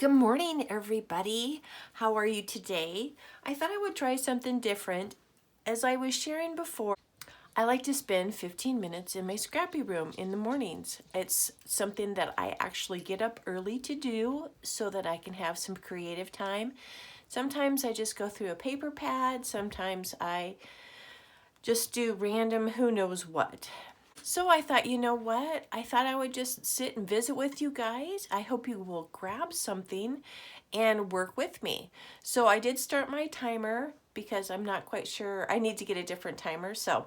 Good morning, everybody. How are you today? I thought I would try something different. As I was sharing before, I like to spend 15 minutes in my Scrappy room in the mornings. It's something that I actually get up early to do so that I can have some creative time. Sometimes I just go through a paper pad. Sometimes I just do random who knows what. So I thought, you know what? I thought I would just sit and visit with you guys. I hope you will grab something and work with me. So I did start my timer because I'm not quite sure. I need to get a different timer. So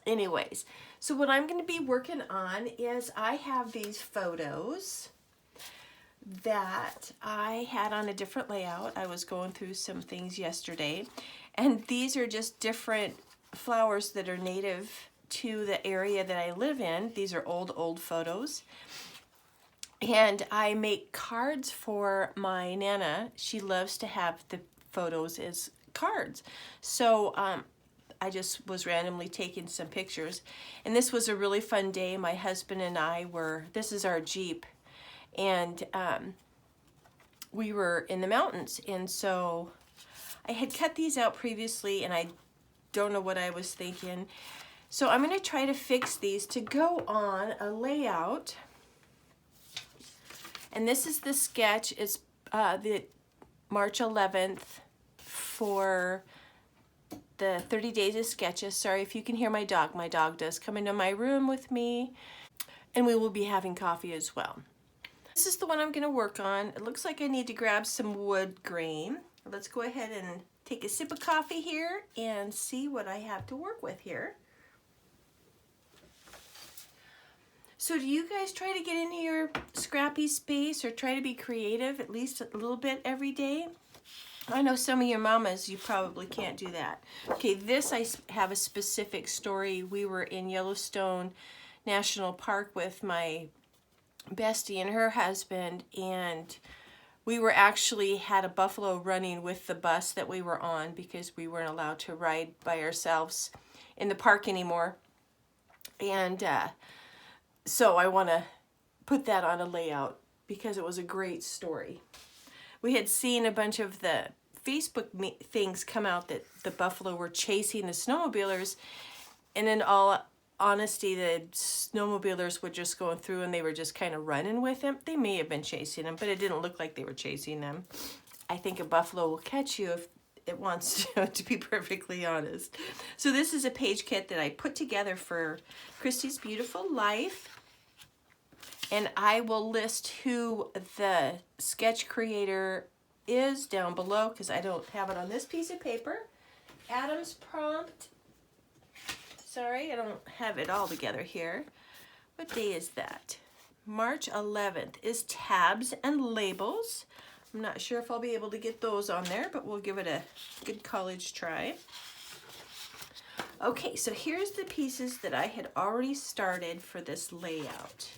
anyways, so what I'm going to be working on is I have these photos that I had on a different layout. I was going through some things yesterday, and these are just different flowers that are native to the area that I live in. These are old photos. And I make cards for my Nana. She loves to have the photos as cards. So I just was randomly taking some pictures. And this was a really fun day. My husband and I were, this is our Jeep, and we were in the mountains. And so I had cut these out previously, and I don't know what I was thinking. So I'm going to try to fix these to go on a layout. And this is the sketch. It's the March 11th for the 30 Days of Sketches. Sorry if you can hear my dog. My dog does come into my room with me, and we will be having coffee as well. This is the one I'm going to work on. It looks like I need to grab some wood grain. Let's go ahead and take a sip of coffee here and see what I have to work with here. So do you guys try to get into your scrappy space or try to be creative at least a little bit every day? I know some of your mamas, you probably can't do that. Okay, this I have a specific story. We were in Yellowstone National Park with my bestie and her husband, and we were actually had a buffalo running with the bus that we were on because we weren't allowed to ride by ourselves in the park anymore. And so I want to put that on a layout because it was a great story. We had seen a bunch of the Facebook things come out that the buffalo were chasing the snowmobilers, and in all honesty, the snowmobilers were just going through and they were just kind of running with them. They may have been chasing them, but it didn't look like they were chasing them. I think a buffalo will catch you if it wants to be perfectly honest. So this is a page kit that I put together for Christy's Beautiful Life. And I will list who the sketch creator is down below because I don't have it on this piece of paper. Adam's prompt. Sorry, I don't have it all together here. What day is that? March 11th is tabs and labels. I'm not sure if I'll be able to get those on there, but we'll give it a good college try. Okay, so here's the pieces that I had already started for this layout.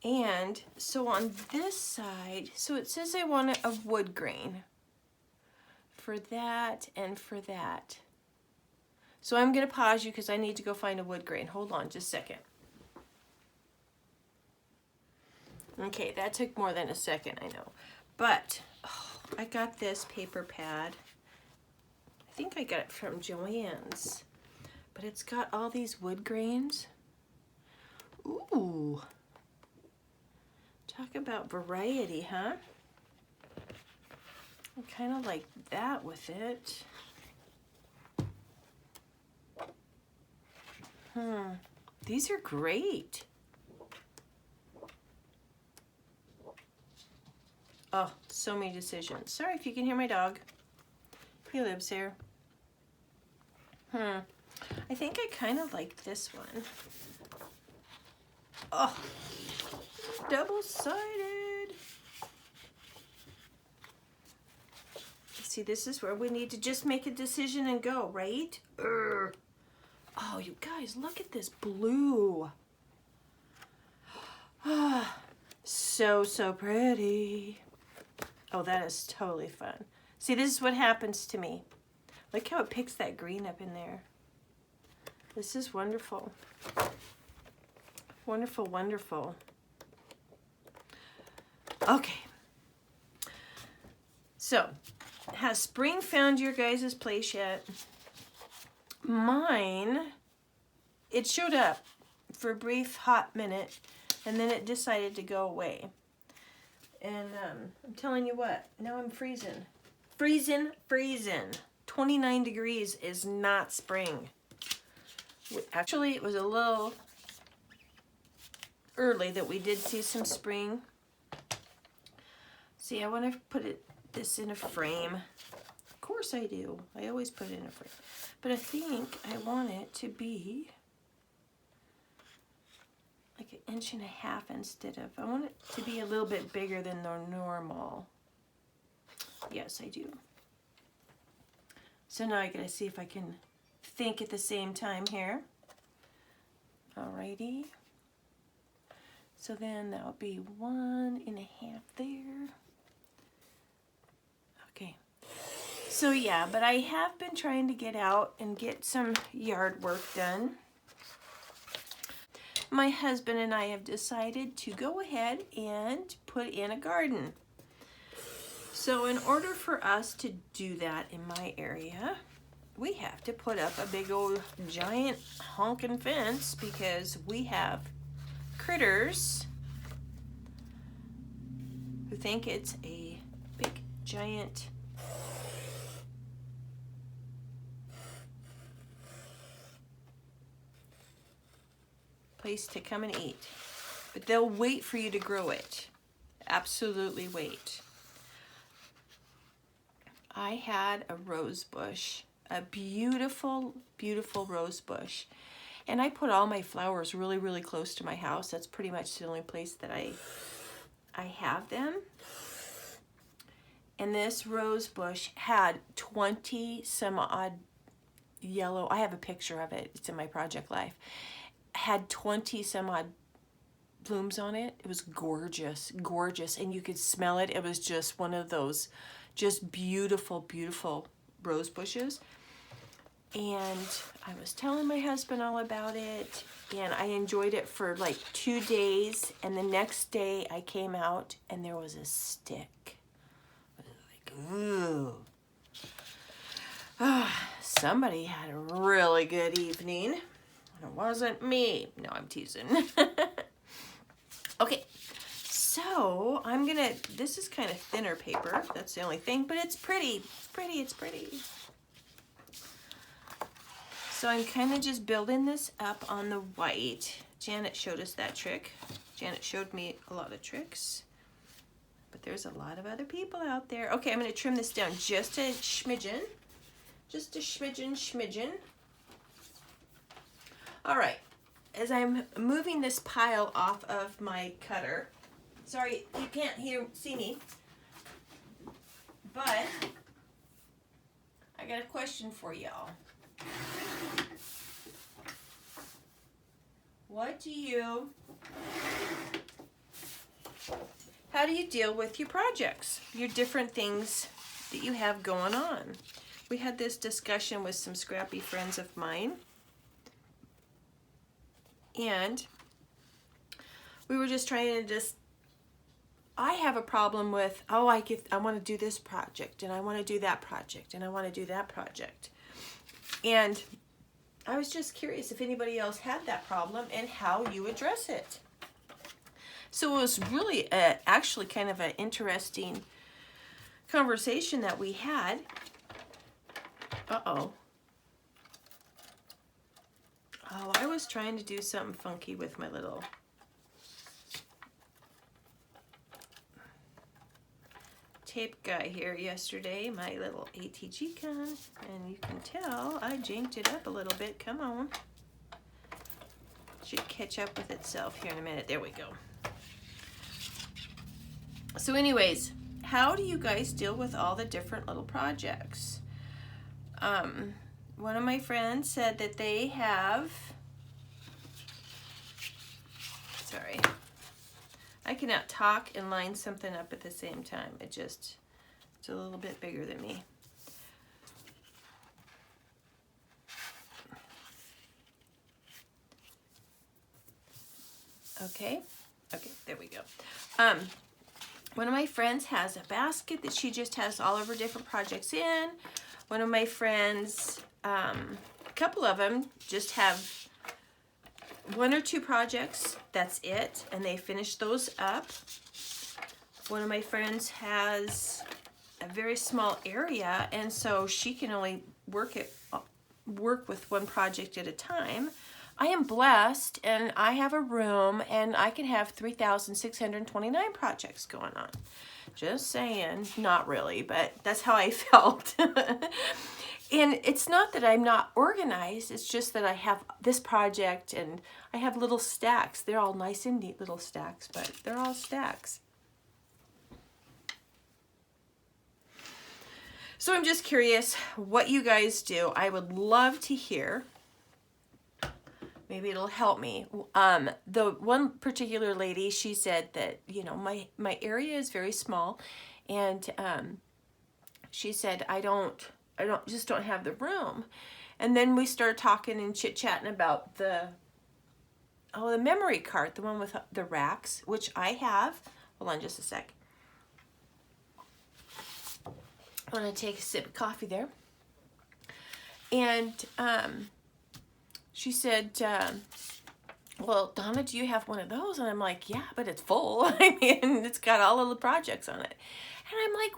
And so on this side, so it says I want a wood grain for that and for that. So I'm going to pause you because I need to go find a wood grain. Hold on just a second. Okay, that took more than a second, I know. But I got this paper pad. I think I got it from Joann's. But it's got all these wood grains. Ooh. Talk about variety, huh? I kind of like that with it. These are great. Oh, so many decisions. Sorry if you can hear my dog. He lives here. I think I kind of like this one. Oh, double-sided. See, this is where we need to just make a decision and go, right? Oh, you guys, look at this blue. So pretty. Oh, that is totally fun. See, this is what happens to me. Look how it picks that green up in there. This is wonderful. Wonderful, wonderful. Okay. So, has spring found your guys' place yet? Mine, it showed up for a brief hot minute, and then it decided to go away. And I'm telling you what, now I'm freezing. Freezing. 29 degrees is not spring. Actually, it was a little early that we did see some spring. See, I want to put this in a frame. Of course I do. I always put it in a frame. But I think I want it to be like 1.5 inches instead of, I want it to be a little bit bigger than the normal. Yes, I do. So now I gotta see if I can think at the same time here. Alrighty. So then that'll be 1.5 there. Okay. So yeah, but I have been trying to get out and get some yard work done. My husband and I have decided to go ahead and put in a garden. So in order for us to do that in my area, we have to put up a big old giant honking fence because we have critters who think it's a big giant place to come and eat. But they'll wait for you to grow it. Absolutely wait. I had a rose bush, a beautiful, beautiful rose bush. And I put all my flowers really, really close to my house. That's pretty much the only place that I have them. And this rose bush had 20 some odd yellow, I have a picture of it, it's in my project life, had 20 some odd blooms on it. It was gorgeous, gorgeous, and you could smell it. It was just one of those just beautiful, beautiful rose bushes. And I was telling my husband all about it, and I enjoyed it for like 2 days, and the next day I came out and there was a stick. I was like, ooh. Somebody had a really good evening. And it wasn't me. No, I'm teasing. Okay, so I'm gonna, this is kind of thinner paper. That's the only thing, but it's pretty. It's pretty, it's pretty. So I'm kind of just building this up on the white. Janet showed us that trick. Janet showed me a lot of tricks, but there's a lot of other people out there. Okay, I'm gonna trim this down just a smidgen. Just a smidgen. All right, as I'm moving this pile off of my cutter, sorry, you can't see me, but I got a question for y'all. How do you deal with your projects, your different things that you have going on? We had this discussion with some scrappy friends of mine, and we were just trying to I have a problem with, I want to do this project, and I want to do that project, and I want to do that project. And I was just curious if anybody else had that problem and how you address it. So it was really actually kind of an interesting conversation that we had. Oh, I was trying to do something funky with my little tape guy here yesterday, my little ATG gun, and you can tell I janked it up a little bit. Come on. Should catch up with itself here in a minute. There we go. So anyways, how do you guys deal with all the different little projects? One of my friends said that they have, sorry, I cannot talk and line something up at the same time. It's a little bit bigger than me. Okay, there we go. One of my friends has a basket that she just has all of her different projects in. One of my friends, a couple of them just have 1 or 2 projects, that's it, and they finish those up. One of my friends has a very small area, and so she can only work with 1 project at a time. I am blessed, and I have a room, and I can have 3,629 projects going on. Just saying, not really, but that's how I felt. And it's not that I'm not organized, it's just that I have this project, and I have little stacks. They're all nice and neat little stacks, but they're all stacks. So I'm just curious what you guys do. I would love to hear. Maybe it'll help me. The one particular lady, she said that, you know, my area is very small, and she said I don't have the room. And then we started talking and chit-chatting about the memory cart, the one with the racks, which I have. Hold on just a sec. I'm gonna take a sip of coffee there. And she said, well, Donna, do you have one of those? And I'm like, yeah, but it's full. I mean, it's got all of the projects on it. And I'm like,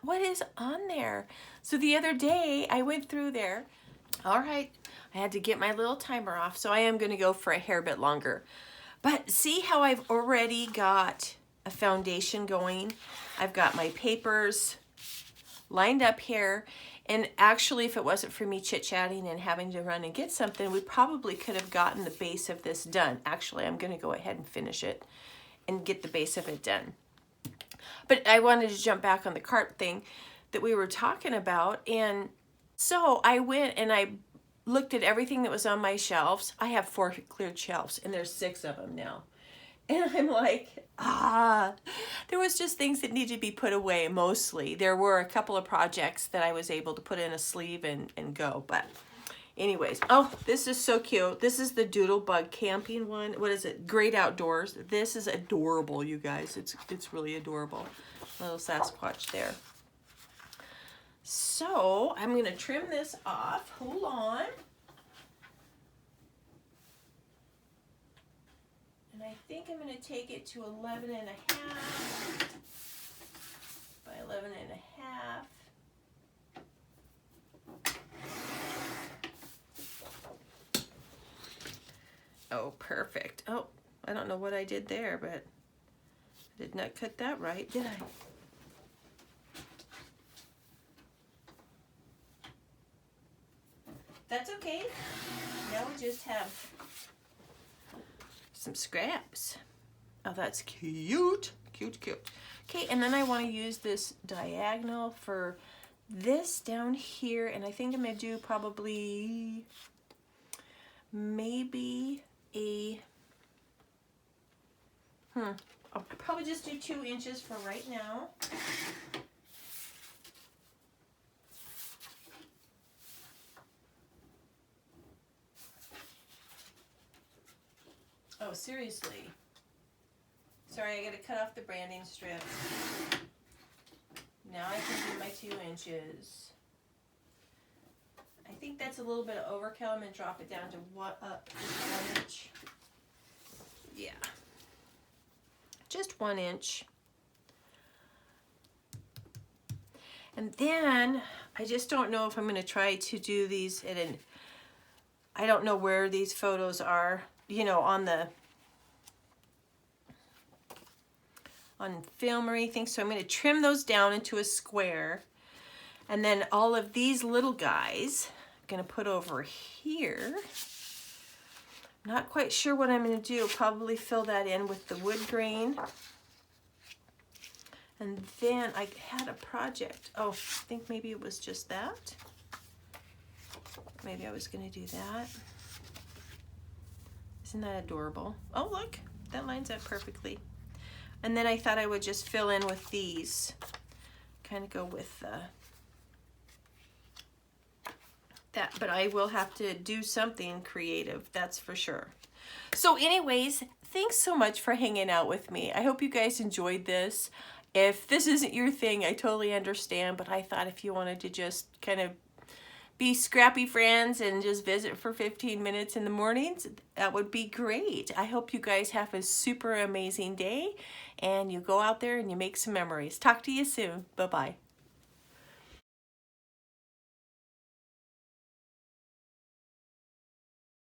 what is on there? So the other day I went through there. All right, I had to get my little timer off, so I am gonna go for a hair bit longer. But see how I've already got a foundation going? I've got my papers lined up here. And actually, if it wasn't for me chit-chatting and having to run and get something, we probably could have gotten the base of this done. Actually, I'm going to go ahead and finish it and get the base of it done. But I wanted to jump back on the cart thing that we were talking about. And so I went and I looked at everything that was on my shelves. I have 4 cleared shelves, and there's 6 of them now. And I'm like, there was just things that needed to be put away mostly. There were a couple of projects that I was able to put in a sleeve and go. But anyways, oh, this is so cute. This is the Doodlebug camping one. What is it? Great Outdoors. This is adorable, you guys. It's really adorable. Little Sasquatch there. So I'm going to trim this off. Hold on. And I think I'm going to take it to 11 and a half by 11 and a half. Oh, perfect. Oh, I don't know what I did there, but I did not cut that right, did I? That's okay. Now we just have some scraps. Oh, that's cute. Cute, cute. Okay, and then I want to use this diagonal for this down here, and I think I'm going to do probably maybe a, I'll probably just do 2 inches for right now. Oh, seriously. Sorry, I gotta cut off the branding strips. Now I can do my 2 inches. I think that's a little bit of overkill. I'm gonna drop it down to 1 inch. Yeah. Just 1 inch. And then I just don't know if I'm gonna try to do these at an, I don't know where these photos are, you know, on film or anything. So I'm going to trim those down into a square. And then all of these little guys I'm going to put over here. Not quite sure what I'm going to do. Probably fill that in with the wood grain. And then I had a project. Oh, I think maybe it was just that. Maybe I was going to do that. Isn't that adorable? Oh, look, that lines up perfectly. And then I thought I would just fill in with these. Kind of go with that, but I will have to do something creative, that's for sure. So anyways, thanks so much for hanging out with me. I hope you guys enjoyed this. If this isn't your thing, I totally understand, but I thought if you wanted to just kind of be scrappy friends and just visit for 15 minutes in the mornings, that would be great. I hope you guys have a super amazing day and you go out there and you make some memories. Talk to you soon. Bye-bye.